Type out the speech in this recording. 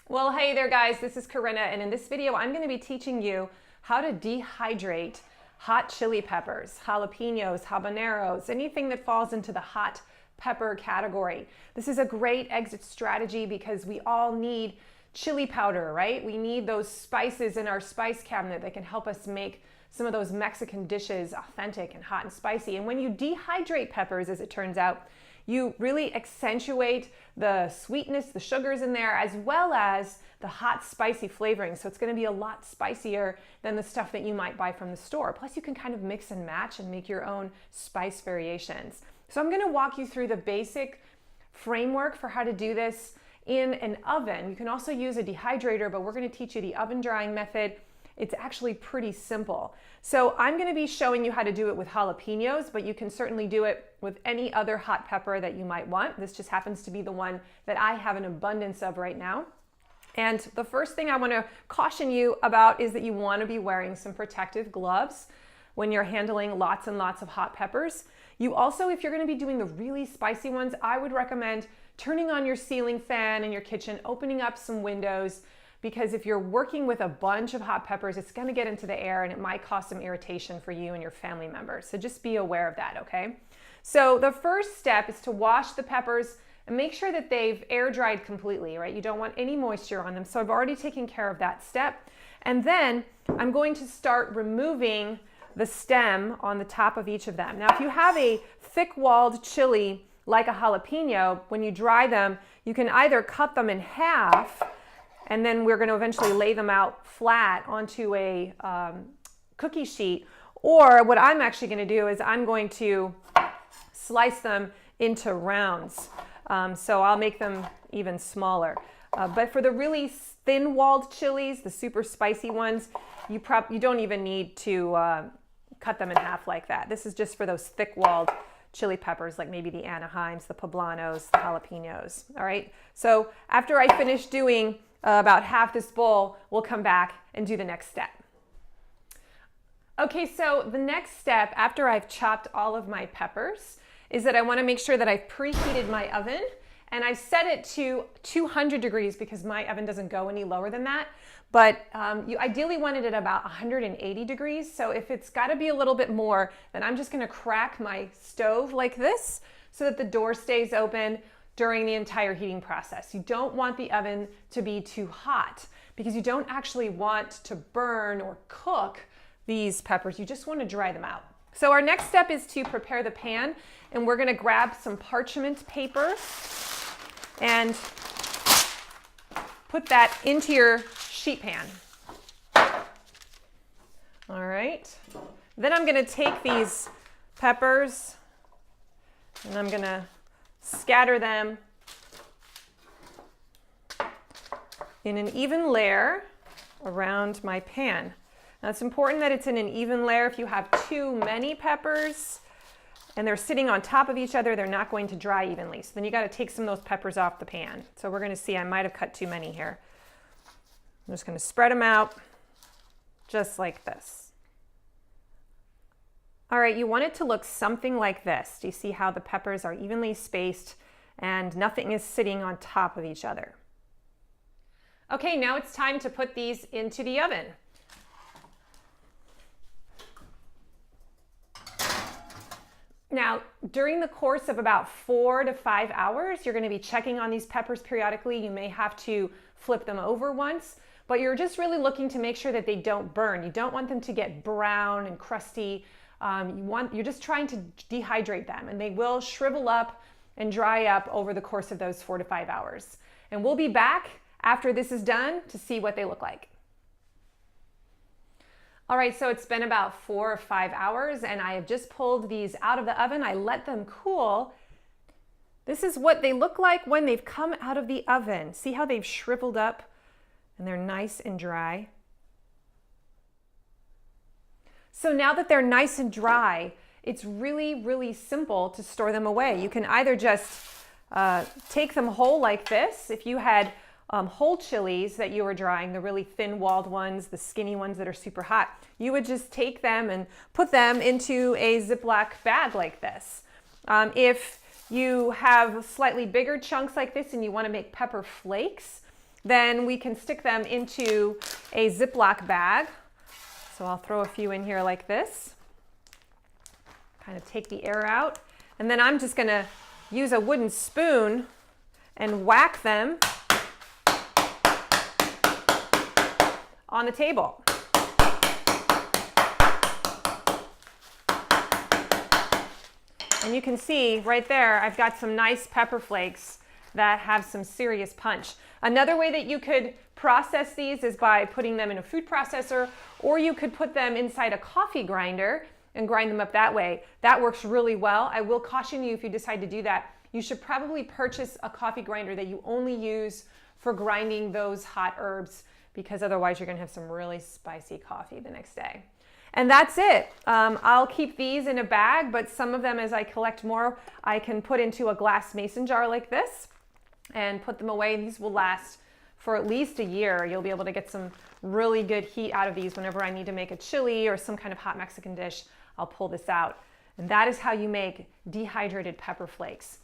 Well, hey there guys, this is Corinna, and in this video I'm going to be teaching you how to dehydrate hot chili peppers, jalapenos, habaneros, anything that falls into the hot pepper category. This is a great exit strategy because we all need chili powder, right? We need those spices in our spice cabinet that can help us make some of those Mexican dishes authentic and hot and spicy. And when you dehydrate peppers, as it turns out, you really accentuate the sweetness, the sugars in there, as well as the hot, spicy flavoring. So it's going to be a lot spicier than the stuff that you might buy from the store. Plus, you can kind of mix and match and make your own spice variations. So I'm going to walk you through the basic framework for how to do this in an oven. You can also use a dehydrator, but we're going to teach you the oven drying method. It's actually pretty simple. So I'm going to be showing you how to do it with jalapenos, but you can certainly do it with any other hot pepper that you might want. This just happens to be the one that I have an abundance of right now. And the first thing I want to caution you about is that you want to be wearing some protective gloves when you're handling lots and lots of hot peppers. You also, if you're going to be doing the really spicy ones, I would recommend turning on your ceiling fan in your kitchen, opening up some windows, because if you're working with a bunch of hot peppers, it's going to get into the air and it might cause some irritation for you and your family members. So just be aware of that, okay? So the first step is to wash the peppers and make sure that they've air dried completely, right? You don't want any moisture on them. So I've already taken care of that step. And then I'm going to start removing the stem on the top of each of them. Now, if you have a thick-walled chili like a jalapeno, when you dry them, you can either cut them in half, and then we're going to eventually lay them out flat onto a cookie sheet. Or what I'm actually going to do is I'm going to slice them into rounds. So I'll make them even smaller. But for the really thin-walled chilies, the super spicy ones, you don't even need to cut them in half like that. This is just for those thick-walled chili peppers, like maybe the Anaheims, the Poblanos, the jalapenos. All right. So after I finish doing about half this bowl, we'll come back and do the next step. Okay, so the next step after I've chopped all of my peppers is that I want to make sure that I've preheated my oven, and I've set it to 200 degrees because my oven doesn't go any lower than that. But you ideally want it at about 180 degrees. So if it's got to be a little bit more, then I'm just going to crack my stove like this so that the door stays open during the entire heating process. You don't want the oven to be too hot because you don't actually want to burn or cook these peppers. You just want to dry them out. So our next step is to prepare the pan, and we're going to grab some parchment paper and put that into your sheet pan. All right. Then I'm going to take these peppers and I'm going to scatter them in an even layer around my pan. Now it's important that it's in an even layer. If you have too many peppers and they're sitting on top of each other, they're not going to dry evenly. So then you got to take some of those peppers off the pan. So we're going to see, I might have cut too many here. I'm just going to spread them out just like this. All right, you want it to look something like this. Do you see how the peppers are evenly spaced and nothing is sitting on top of each other? Okay, now it's time to put these into the oven. Now, during the course of about 4 to 5 hours, you're going to be checking on these peppers periodically. You may have to flip them over once, but you're just really looking to make sure that they don't burn. You don't want them to get brown and crusty. You're just trying to dehydrate them, and they will shrivel up and dry up over the course of those 4 to 5 hours. And we'll be back after this is done to see what they look like. All right, so it's been about 4 or 5 hours, and I have just pulled these out of the oven. I let them cool. This is what they look like when they've come out of the oven. See how they've shriveled up and they're nice and dry? So now that they're nice and dry, it's really, really simple to store them away. You can either just take them whole like this. If you had whole chilies that you were drying, the really thin-walled ones, the skinny ones that are super hot, you would just take them and put them into a Ziploc bag like this. If you have slightly bigger chunks like this and you want to make pepper flakes, then we can stick them into a Ziploc bag. So I'll throw a few in here like this. Kind of take the air out. And then I'm just gonna use a wooden spoon and whack them on the table. And you can see right there, I've got some nice pepper flakes that have some serious punch. Another way that you could process these is by putting them in a food processor, or you could put them inside a coffee grinder and grind them up that way. That works really well. I will caution you, if you decide to do that, you should probably purchase a coffee grinder that you only use for grinding those hot herbs, because otherwise you're gonna have some really spicy coffee the next day. And that's it. I'll keep these in a bag, but some of them, as I collect more, I can put into a glass mason jar like this and put them away. These will last for at least a year. You'll be able to get some really good heat out of these. Whenever I need to make a chili or some kind of hot Mexican dish, I'll pull this out. And that is how you make dehydrated pepper flakes.